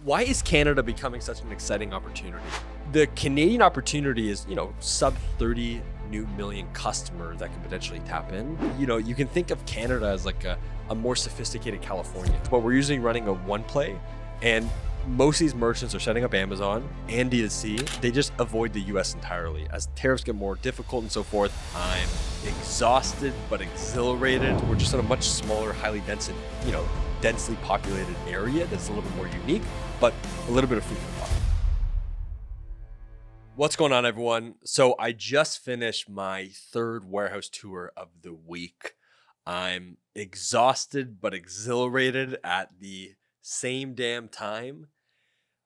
Why is Canada becoming such an exciting opportunity? The Canadian opportunity is, sub 30 new million customers that can potentially tap in. You can think of Canada as like a more sophisticated California, but we're usually running a one play, and most of these merchants are setting up Amazon and DTC. They just avoid the US entirely. As tariffs get more difficult and so forth, I'm exhausted but exhilarated. We're just in a much smaller, highly densely populated area that's a little bit more unique, but a little bit of food for thought. What's going on, everyone? So I just finished my third warehouse tour of the week. I'm exhausted but exhilarated at the same damn time.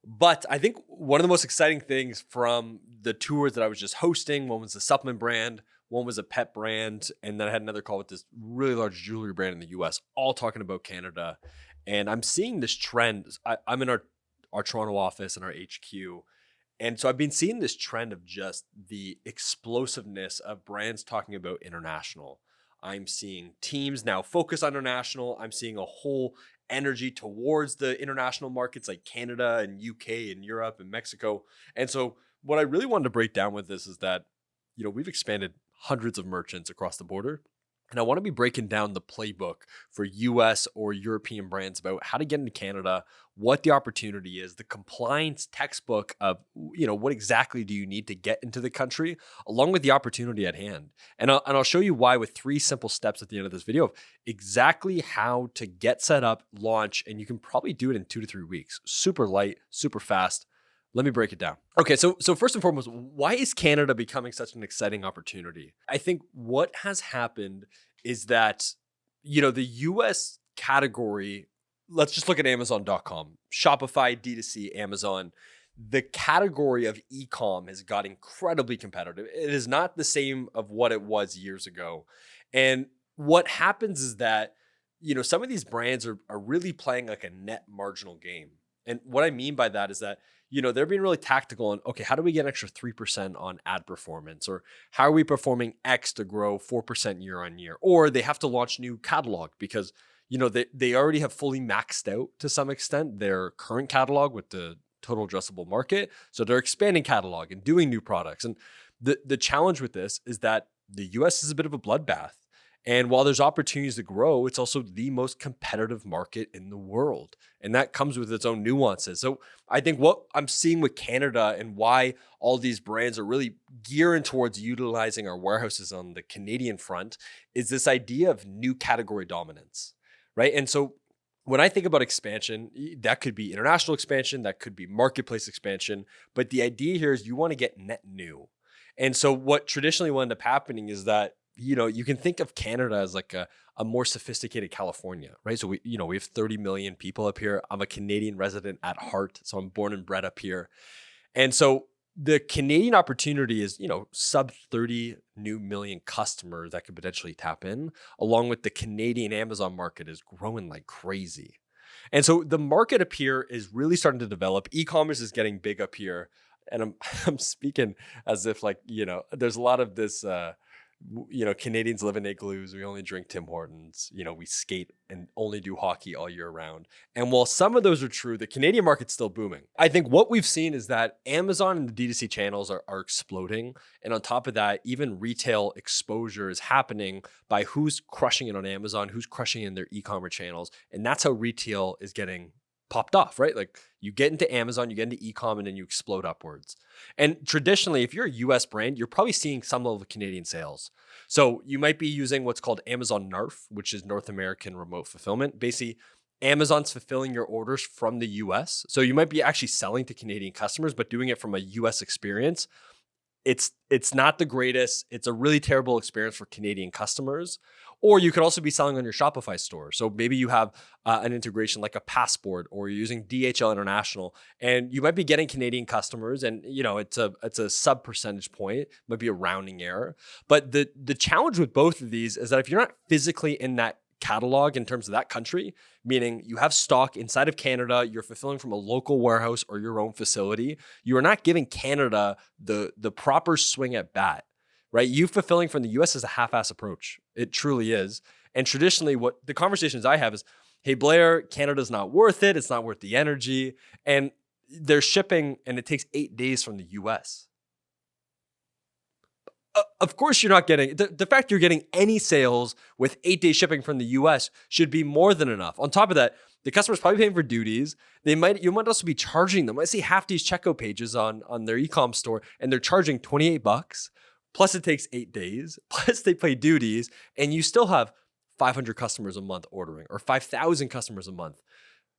But I think one of the most exciting things from the tours that I was just hosting, one was a supplement brand, one was a pet brand, and then I had another call with this really large jewelry brand in the US, all talking about Canada. And I'm seeing this trend. I'm in our Toronto office and our HQ. And so I've been seeing this trend of just the explosiveness of brands talking about international. I'm seeing teams now focus on international. I'm seeing a whole energy towards the international markets like Canada and UK and Europe and Mexico. And so what I really wanted to break down with this is that, we've expanded hundreds of merchants across the border. And I want to be breaking down the playbook for US or European brands about how to get into Canada, what the opportunity is, the compliance textbook of, what exactly do you need to get into the country, along with the opportunity at hand. And I'll show you why with 3 simple steps at the end of this video of exactly how to get set up, launch, and you can probably do it in 2 to 3 weeks. Super light, super fast. Let me break it down. Okay, so first and foremost, why is Canada becoming such an exciting opportunity? I think what has happened is that, the US category, let's just look at Amazon.com, Shopify DTC, Amazon. The category of e-com has got incredibly competitive. It is not the same of what it was years ago. And what happens is that, some of these brands are really playing like a net marginal game. And what I mean by that is that, they're being really tactical on, okay, how do we get an extra 3% on ad performance? Or how are we performing X to grow 4% year on year? Or they have to launch new catalog because, they already have fully maxed out to some extent their current catalog with the total addressable market. So they're expanding catalog and doing new products. And the challenge with this is that the US is a bit of a bloodbath. And while there's opportunities to grow, it's also the most competitive market in the world. And that comes with its own nuances. So I think what I'm seeing with Canada and why all these brands are really gearing towards utilizing our warehouses on the Canadian front is this idea of new category dominance, right? And so when I think about expansion, that could be international expansion, that could be marketplace expansion. But the idea here is you want to get net new. And so what traditionally will end up happening is that you can think of Canada as like a more sophisticated California, right? So we have 30 million people up here. I'm a Canadian resident at heart, so I'm born and bred up here. And so the Canadian opportunity is, sub 30 new million customers that could potentially tap in, along with the Canadian Amazon market is growing like crazy. And so the market up here is really starting to develop. E-commerce is getting big up here. And I'm speaking as if there's a lot of this, Canadians live in igloos. We only drink Tim Hortons. We skate and only do hockey all year round. And while some of those are true, the Canadian market's still booming. I think what we've seen is that Amazon and the DTC channels are exploding. And on top of that, even retail exposure is happening by who's crushing it on Amazon, who's crushing it in their e-commerce channels. And that's how retail is getting popped off, right? Like you get into Amazon, you get into e-com, and then you explode upwards. And traditionally, if you're a US brand, you're probably seeing some level of Canadian sales. So you might be using what's called Amazon NARF, which is North American Remote Fulfillment. Basically, Amazon's fulfilling your orders from the US. So you might be actually selling to Canadian customers, but doing it from a US experience. It's not the greatest. It's a really terrible experience for Canadian customers. Or you could also be selling on your Shopify store. So maybe you have an integration like a Passport, or you're using DHL International, and you might be getting Canadian customers, and it's a sub percentage point, might be a rounding error. But the challenge with both of these is that if you're not physically in that catalog in terms of that country, meaning you have stock inside of Canada, you're fulfilling from a local warehouse or your own facility, you are not giving Canada the proper swing at bat, right? You fulfilling from the US is a half-ass approach. It truly is. And traditionally, what the conversations I have is, hey, Blair, Canada's not worth it. It's not worth the energy. And they're shipping and it takes 8 days from the US. Of course, you're not getting the fact you're getting any sales with 8-day shipping from the US should be more than enough. On top of that, the customer's probably paying for duties. You might also be charging them. I see half these checkout pages on their e-com store and they're charging $28. Plus it takes 8 days. Plus they pay duties and you still have 500 customers a month ordering or 5,000 customers a month.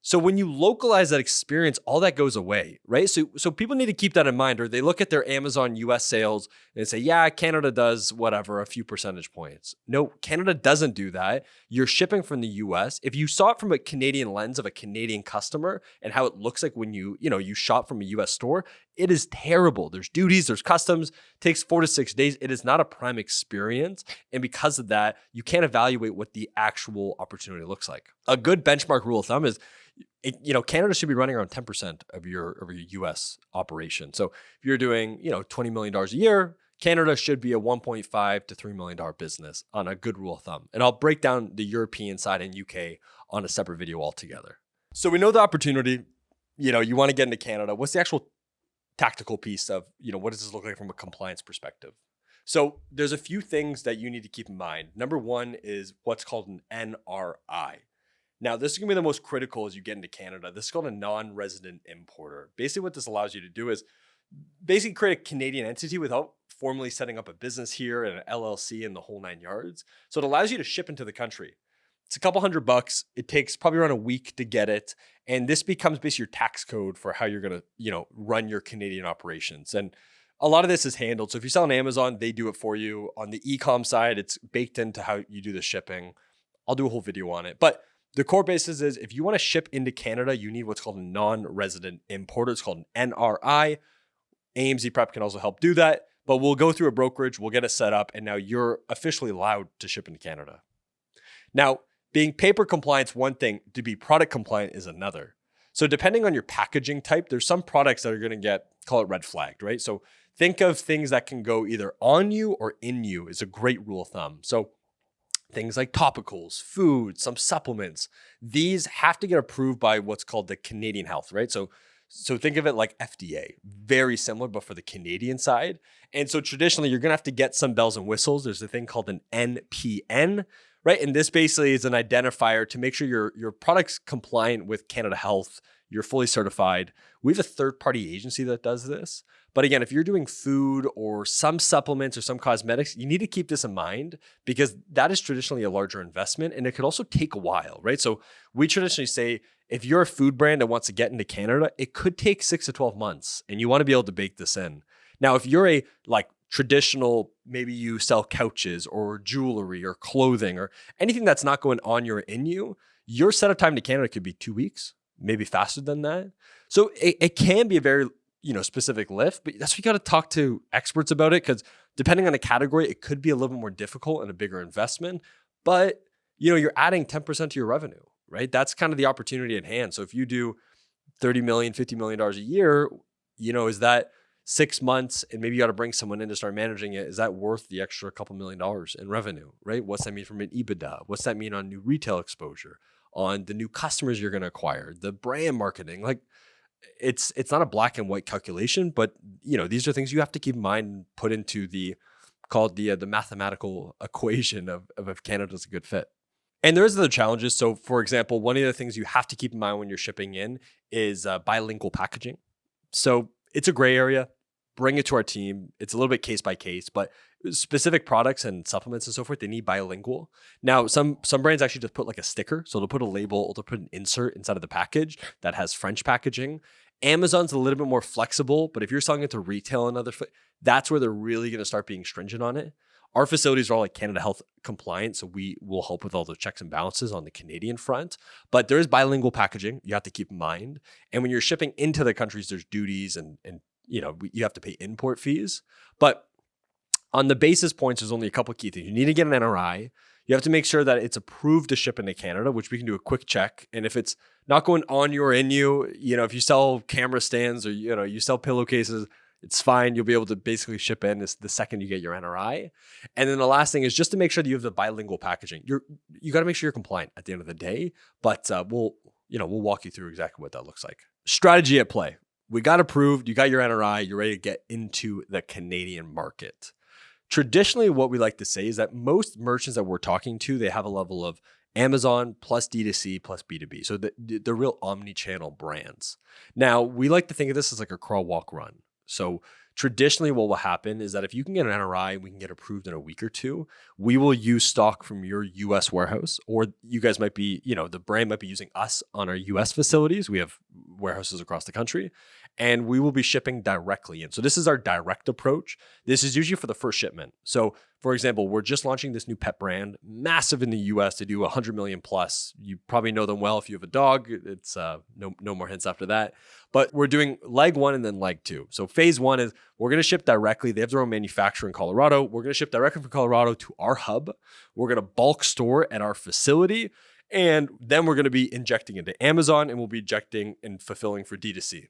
So when you localize that experience, all that goes away, right? So people need to keep that in mind, or they look at their Amazon US sales and say, yeah, Canada does whatever, a few percentage points. No, Canada doesn't do that. You're shipping from the US. If you saw it from a Canadian lens of a Canadian customer and how it looks like when you shop from a US store, it is terrible. There's duties, there's customs, takes 4 to 6 days. It is not a prime experience. And because of that, you can't evaluate what the actual opportunity looks like. A good benchmark rule of thumb is, Canada should be running around 10% of your US operation. So if you're doing, $20 million a year, Canada should be a $1.5 to $3 million business on a good rule of thumb. And I'll break down the European side and UK on a separate video altogether. So we know the opportunity, you want to get into Canada. What's the actual tactical piece of, what does this look like from a compliance perspective? So there's a few things that you need to keep in mind. Number one is what's called an NRI. Now, this is going to be the most critical as you get into Canada. This is called a non-resident importer. Basically, what this allows you to do is basically create a Canadian entity without formally setting up a business here and an LLC and the whole 9 yards. So it allows you to ship into the country. It's a couple $100. It takes probably around a week to get it. And this becomes basically your tax code for how you're going to, run your Canadian operations. And a lot of this is handled. So if you sell on Amazon, they do it for you. On the e-com side, it's baked into how you do the shipping. I'll do a whole video on it. But the core basis is if you want to ship into Canada, you need what's called a non-resident importer. It's called an NRI. AMZ Prep can also help do that, but we'll go through a brokerage, we'll get it set up, and now you're officially allowed to ship into Canada. Now, being paper compliant is one thing, to be product compliant is another. So depending on your packaging type, there's some products that are going to get, call it red flagged, right? So think of things that can go either on you or in you is a great rule of thumb. So things like topicals, food, some supplements, these have to get approved by what's called the Canadian Health, right? So think of it like FBA, very similar, but for the Canadian side. And so traditionally, you're going to have to get some bells and whistles. There's a thing called an NPN, right? And this basically is an identifier to make sure your product's compliant with Canada Health, you're fully certified. We have a third-party agency that does this. But again, if you're doing food or some supplements or some cosmetics, you need to keep this in mind because that is traditionally a larger investment and it could also take a while, right? So we traditionally say if you're a food brand that wants to get into Canada, it could take 6 to 12 months and you want to be able to bake this in. Now, if you're a traditional, maybe you sell couches or jewelry or clothing or anything that's not going on you or in you, your setup time to Canada could be 2 weeks, maybe faster than that. So it can be a very specific lift, but that's why you got to talk to experts about it because depending on the category, it could be a little bit more difficult and a bigger investment, but you're adding 10% to your revenue, right? That's kind of the opportunity at hand. So if you do $30 million, $50 million a year, is that 6 months and maybe you got to bring someone in to start managing it? Is that worth the extra couple $1 million in revenue, right? What's that mean from an EBITDA? What's that mean on new retail exposure, on the new customers you're going to acquire, the brand marketing? It's not a black and white calculation, but these are things you have to keep in mind and put into the mathematical equation of if Canada's a good fit. And there's other challenges. So for example, one of the things you have to keep in mind when you're shipping in is bilingual packaging. So it's a gray area. Bring it to our team. It's a little bit case by case, but specific products and supplements and so forth, they need bilingual. Now, some brands actually just put like a sticker. So they'll put a label or they'll put an insert inside of the package that has French packaging. Amazon's a little bit more flexible, but if you're selling it to retail and that's where they're really going to start being stringent on it. Our facilities are all like Canada Health compliant, so we will help with all the checks and balances on the Canadian front. But there is bilingual packaging you have to keep in mind. And when you're shipping into the countries, there's duties and you have to pay import fees. But on the basis points, there's only a couple of key things. You need to get an NRI. You have to make sure that it's approved to ship into Canada, which we can do a quick check. And if it's not going on you or in you, if you sell camera stands or, you sell pillowcases, It's fine. You'll be able to basically ship in the second you get your NRI. And then the last thing is just to make sure that you have the bilingual packaging. You got to make sure you're compliant at the end of the day. But we'll walk you through exactly what that looks like. Strategy at play. We got approved. You got your NRI. You're ready to get into the Canadian market. Traditionally, what we like to say is that most merchants that we're talking to, they have a level of Amazon plus D2C plus B2B. So they're real omni-channel brands. Now, we like to think of this as like a crawl, walk, run. So traditionally, what will happen is that if you can get an NRI, we can get approved in a week or two. We will use stock from your US warehouse, or you guys might be, the brand might be using us on our US facilities. We have warehouses across the country, and we will be shipping directly in. So this is our direct approach. This is usually for the first shipment. So for example, we're just launching this new pet brand, massive in the US. They do 100 million plus. You probably know them well if you have a dog. It's no more hints after that. But we're doing leg 1 and then leg 2. So phase 1 is we're going to ship directly. They have their own manufacturer in Colorado. We're going to ship directly from Colorado to our hub. We're going to bulk store at our facility. And then we're going to be injecting into Amazon, and we'll be injecting and fulfilling for D2C.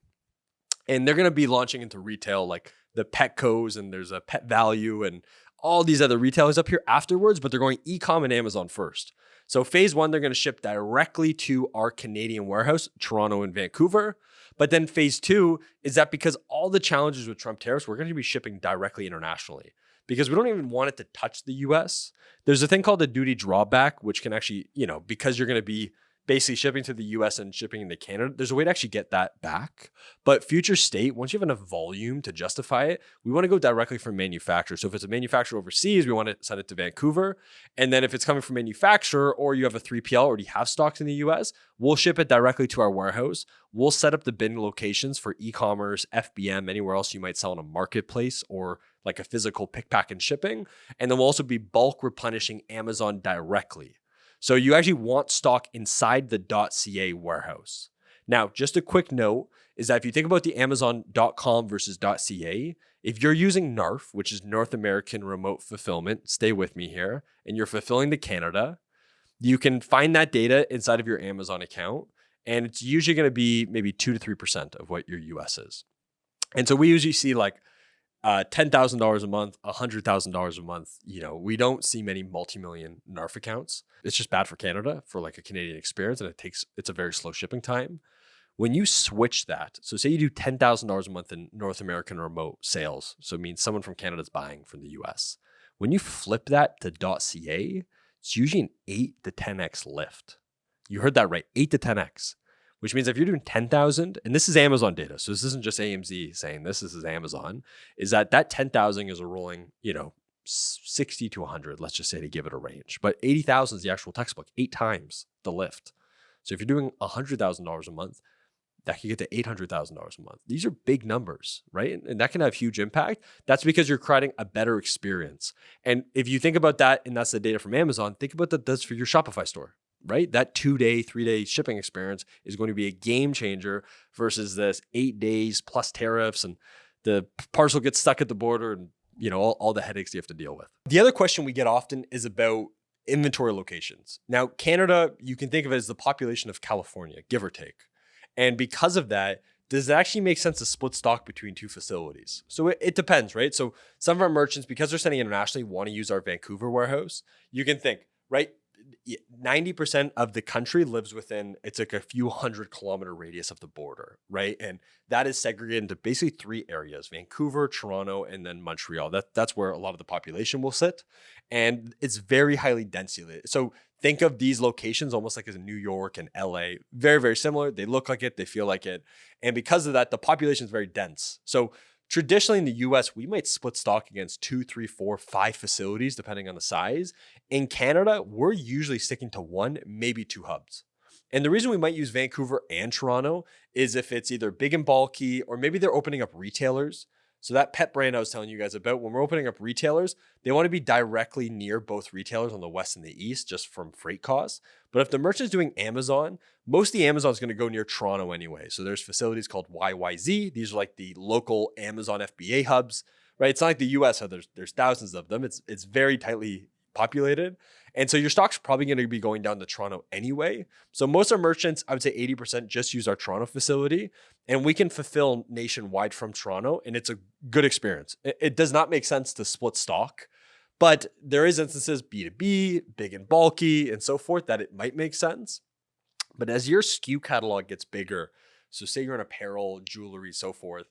And they're going to be launching into retail like the Petco's, and there's a Pet Value and all these other retailers up here afterwards, but they're going e-com and Amazon first. So phase 1, they're going to ship directly to our Canadian warehouse, Toronto and Vancouver. But then phase 2 is that because all the challenges with Trump tariffs, we're going to be shipping directly internationally because we don't even want it to touch the US. There's a thing called the duty drawback, which can actually, because you're going to be basically shipping to the US and shipping into Canada, there's a way to actually get that back. But future state, once you have enough volume to justify it, we want to go directly from manufacturer. So if it's a manufacturer overseas, we want to send it to Vancouver. And then if it's coming from manufacturer, or you have a 3PL, already have stocks in the US, we'll ship it directly to our warehouse. We'll set up the bin locations for eCommerce, FBM, anywhere else you might sell in a marketplace or like a physical pick, pack, and shipping. And then we'll also be bulk replenishing Amazon directly. So you actually want stock inside the .ca warehouse. Now, just a quick note is that if you think about the Amazon.com versus .ca, if you're using NARF, which is North American Remote Fulfillment, stay with me here, and you're fulfilling to Canada, you can find that data inside of your Amazon account, and it's usually going to be maybe 2 to 3% of what your US is. And so we usually see like $10,000 a month, $100,000 a month. We don't see many multi-million NARF accounts. It's just bad for Canada for like a Canadian experience, and it's a very slow shipping time. When you switch that, so say you do $10,000 a month in North American remote sales, so it means someone from Canada is buying from the US. When you flip that to .ca, it's usually an 8 to 10x lift. You heard that right, 8 to 10x. Which means if you're doing 10,000, and this is Amazon data, so this isn't just AMZ saying this is Amazon, is that 10,000 is a rolling, 60 to 100, let's just say to give it a range. But 80,000 is the actual textbook, 8 times the lift. So if you're doing $100,000 a month, that can get to $800,000 a month. These are big numbers, right? And that can have huge impact. That's because you're creating a better experience. And if you think about that, and that's the data from Amazon, think about that does for your Shopify store. Right? That 2-day, 3-day shipping experience is going to be a game changer versus this 8 days plus tariffs, and the parcel gets stuck at the border, and all the headaches you have to deal with. The other question we get often is about inventory locations. Now, Canada, you can think of it as the population of California, give or take. And because of that, does it actually make sense to split stock between 2 facilities? So it depends, right? So some of our merchants, because they're sending internationally, want to use our Vancouver warehouse. You can think, right? 90% of the country lives within, it's like a few 100-kilometer radius of the border, right? And that is segregated into basically 3 areas: Vancouver, Toronto, and then Montreal. That's where a lot of the population will sit. And it's very highly densely. So think of these locations almost like as New York and LA. Very, very similar. They look like it, they feel like it. And because of that, the population is very dense. So traditionally in the US, we might split stock against 2, 3, 4, 5 facilities, depending on the size. In Canada, we're usually sticking to 1, maybe 2 hubs. And the reason we might use Vancouver and Toronto is if it's either big and bulky, or maybe they're opening up retailers. So that pet brand I was telling you guys about, when we're opening up retailers, they want to be directly near both retailers on the west and the east, just from freight costs. But if the merchant's doing Amazon, most of the Amazon is going to go near Toronto anyway. So there's facilities called YYZ. These are like the local Amazon FBA hubs, right? It's not like the US, how there's thousands of them. It's very tightly populated. And so your stock's probably going to be going down to Toronto anyway. So most of our merchants, I would say 80% just use our Toronto facility, and we can fulfill nationwide from Toronto, and it's a good experience. It does not make sense to split stock, but there is instances, B2B, big and bulky, and so forth, that it might make sense. But as your SKU catalog gets bigger, so say you're in apparel, jewelry, so forth,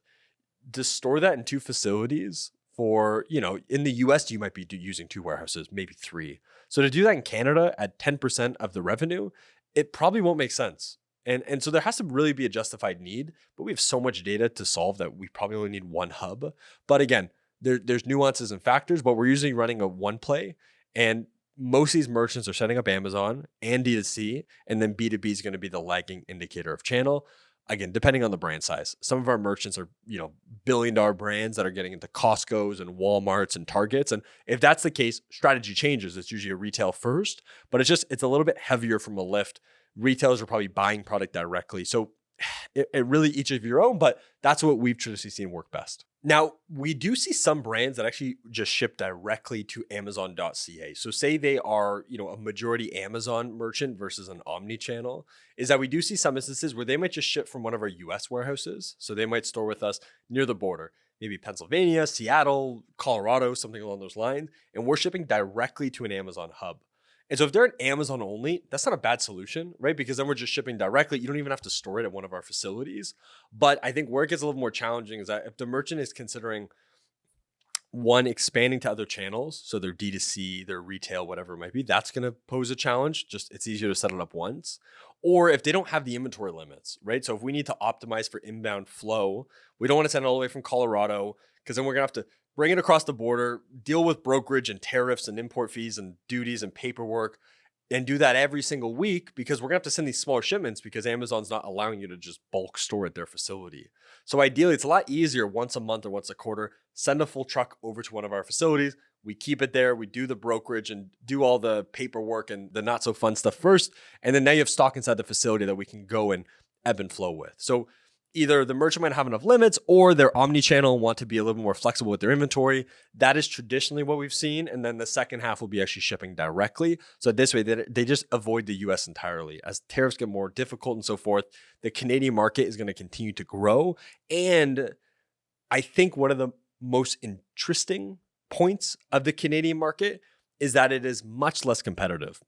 to store that in 2 facilities for, in the US, you might be using 2 warehouses, maybe 3. So to do that in Canada at 10% of the revenue, it probably won't make sense. And so there has to really be a justified need, but we have so much data to solve that we probably only need 1 hub. But again, there's nuances and factors, but we're usually running a 1 play, and most of these merchants are setting up Amazon and D2C, and then B2B is going to be the lagging indicator of channel. Again, depending on the brand size. Some of our merchants are, billion-dollar brands that are getting into Costco's and Walmart's and Target's. And if that's the case, strategy changes. It's usually a retail first, but it's a little bit heavier from a lift. Retailers are probably buying product directly. So it really each of your own, but that's what we've traditionally seen work best. Now, we do see some brands that actually just ship directly to Amazon.ca. So say they are, a majority Amazon merchant versus an omni-channel, is that we do see some instances where they might just ship from one of our US warehouses. So they might store with us near the border, maybe Pennsylvania, Seattle, Colorado, something along those lines. And we're shipping directly to an Amazon hub. And so if they're an Amazon only, that's not a bad solution, right? Because then we're just shipping directly. You don't even have to store it at one of our facilities. But I think where it gets a little more challenging is that if the merchant is considering, one, expanding to other channels, so their D2C, their retail, whatever it might be, that's going to pose a challenge. Just it's easier to set it up once. Or if they don't have the inventory limits, right? So if we need to optimize for inbound flow, we don't want to send it all the way from Colorado, because then we're going to have to bring it across the border, deal with brokerage and tariffs and import fees and duties and paperwork, and do that every single week, because we're going to have to send these smaller shipments because Amazon's not allowing you to just bulk store at their facility. So ideally, it's a lot easier once a month or once a quarter, send a full truck over to one of our facilities. We keep it there. We do the brokerage and do all the paperwork and the not so fun stuff first. And then now you have stock inside the facility that we can go and ebb and flow with. So either the merchant might have enough limits, or they're omni-channel and want to be a little more flexible with their inventory. That is traditionally what we've seen. And then the second half will be actually shipping directly. So this way, they just avoid the US entirely. As tariffs get more difficult and so forth, the Canadian market is going to continue to grow. And I think one of the most interesting points of the Canadian market is that it is much less competitive.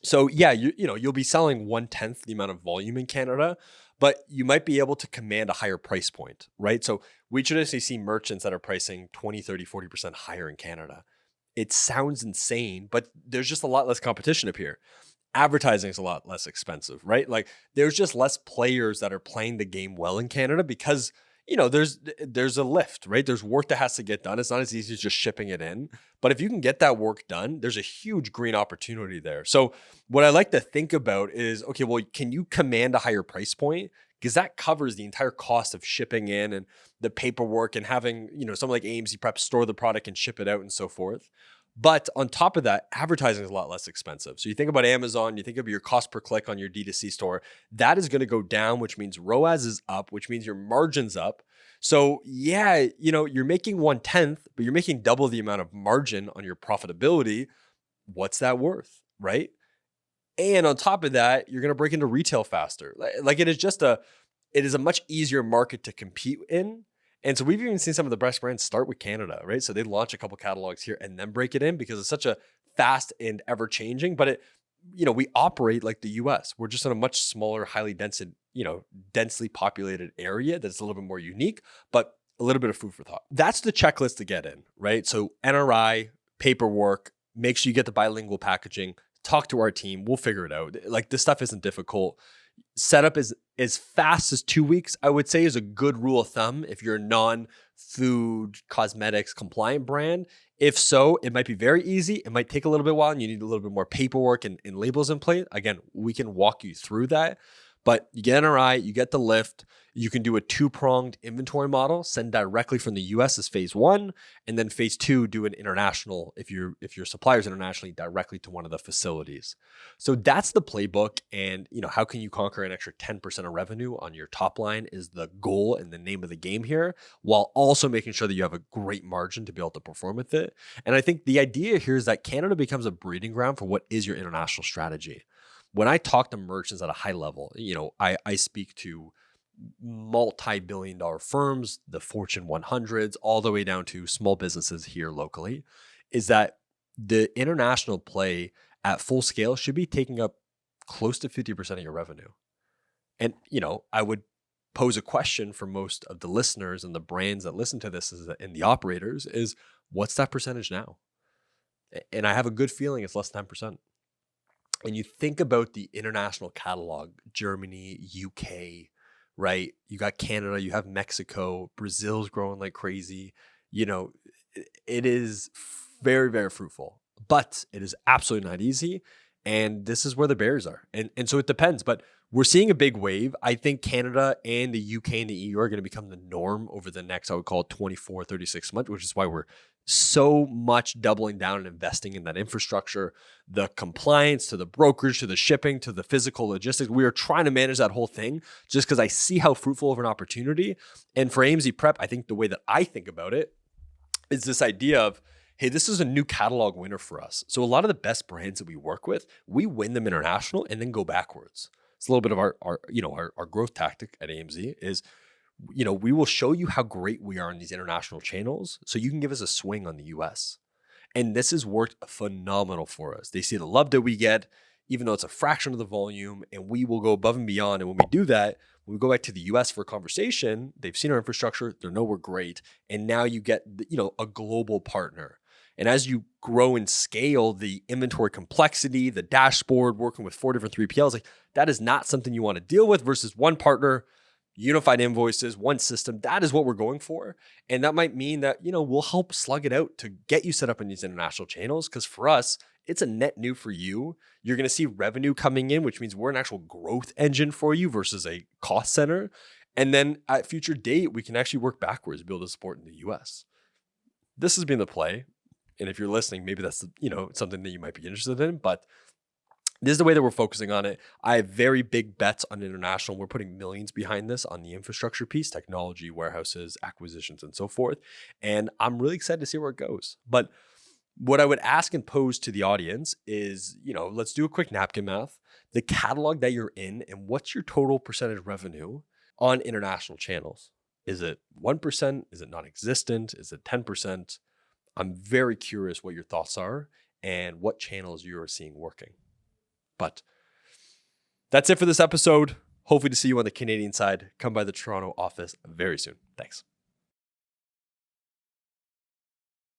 So yeah, you'll be selling 1/10 the amount of volume in Canada, but you might be able to command a higher price point, right? So we traditionally see merchants that are pricing 20, 30, 40% higher in Canada. It sounds insane, but there's just a lot less competition up here. Advertising is a lot less expensive, right? Like there's just less players that are playing the game well in Canada because there's a lift, right? There's work that has to get done. It's not as easy as just shipping it in. But if you can get that work done, there's a huge green opportunity there. So what I like to think about is, okay, well, can you command a higher price point? Because that covers the entire cost of shipping in and the paperwork and having, someone like AMZ Prep store the product and ship it out and so forth. But on top of that, advertising is a lot less expensive. So you think about Amazon, you think of your cost per click on your D2C store, that is going to go down, which means ROAS is up, which means your margin's up. So yeah, you're making 1/10, but you're making double the amount of margin on your profitability. What's that worth, right? And on top of that, you're going to break into retail faster. Like it is a much easier market to compete in. And so we've even seen some of the best brands start with Canada, right? So they launch a couple catalogs here and then break it in because it's such a fast and ever changing. But we operate like the US. We're just in a much smaller, highly densely populated area that's a little bit more unique, but a little bit of food for thought. That's the checklist to get in, right? So NRI, paperwork, make sure you get the bilingual packaging, talk to our team. We'll figure it out. Like this stuff isn't difficult. Setup is as fast as 2 weeks, I would say, is a good rule of thumb if you're a non-food, cosmetics compliant brand. If so, it might be very easy. It might take a little bit while and you need a little bit more paperwork and labels in place. Again, we can walk you through that. But you get NRI, you get the lift. You can do a 2-pronged inventory model, send directly from the US as phase 1, and then phase 2, do an international, if your supplier's internationally, directly to one of the facilities. So that's the playbook. And how can you conquer an extra 10% of revenue on your top line is the goal and the name of the game here, while also making sure that you have a great margin to be able to perform with it. And I think the idea here is that Canada becomes a breeding ground for what is your international strategy. When I talk to merchants at a high level, I speak to multi-billion-dollar firms, the Fortune 100s, all the way down to small businesses here locally, is that the international play at full scale should be taking up close to 50% of your revenue. And, I would pose a question for most of the listeners and the brands that listen to this and the operators is, what's that percentage now? And I have a good feeling it's less than 10%. And you think about the international catalog, Germany, UK, right? You got Canada, you have Mexico, Brazil's growing like crazy. It is very, very fruitful, but it is absolutely not easy. And this is where the barriers are. And so it depends, but we're seeing a big wave. I think Canada and the UK and the EU are going to become the norm over the next, I would call it 24, 36 months, which is why we're so much doubling down and investing in that infrastructure, the compliance, to the brokerage, to the shipping, to the physical logistics. We are trying to manage that whole thing just because I see how fruitful of an opportunity. And for AMZ Prep, I think the way that I think about it is this idea of, hey, this is a new catalog winner for us. So a lot of the best brands that we work with, we win them international and then go backwards. It's a little bit of our growth tactic at AMZ is, we will show you how great we are in these international channels so you can give us a swing on the US. And this has worked phenomenal for us. They see the love that we get, even though it's a fraction of the volume, and we will go above and beyond. And when we do that, when we go back to the US for a conversation, they've seen our infrastructure, they know we're great. And now you get, a global partner. And as you grow and scale the inventory complexity, the dashboard, working with 4 different 3PLs, that is not something you want to deal with versus one partner, unified invoices, one system. That is what we're going for. And that might mean that, we'll help slug it out to get you set up in these international channels. Because for us, it's a net new for you. You're going to see revenue coming in, which means we're an actual growth engine for you versus a cost center. And then at future date, we can actually work backwards, build a support in the US. This has been the play. And if you're listening, maybe that's, something that you might be interested in, but this is the way that we're focusing on it. I have very big bets on international. We're putting millions behind this on the infrastructure piece, technology, warehouses, acquisitions, and so forth. And I'm really excited to see where it goes. But what I would ask and pose to the audience is, let's do a quick napkin math. The catalog that you're in and what's your total percentage revenue on international channels? Is it 1%? Is it non-existent? Is it 10%? I'm very curious what your thoughts are and what channels you are seeing working. But that's it for this episode. Hopefully to see you on the Canadian side. Come by the Toronto office very soon. Thanks.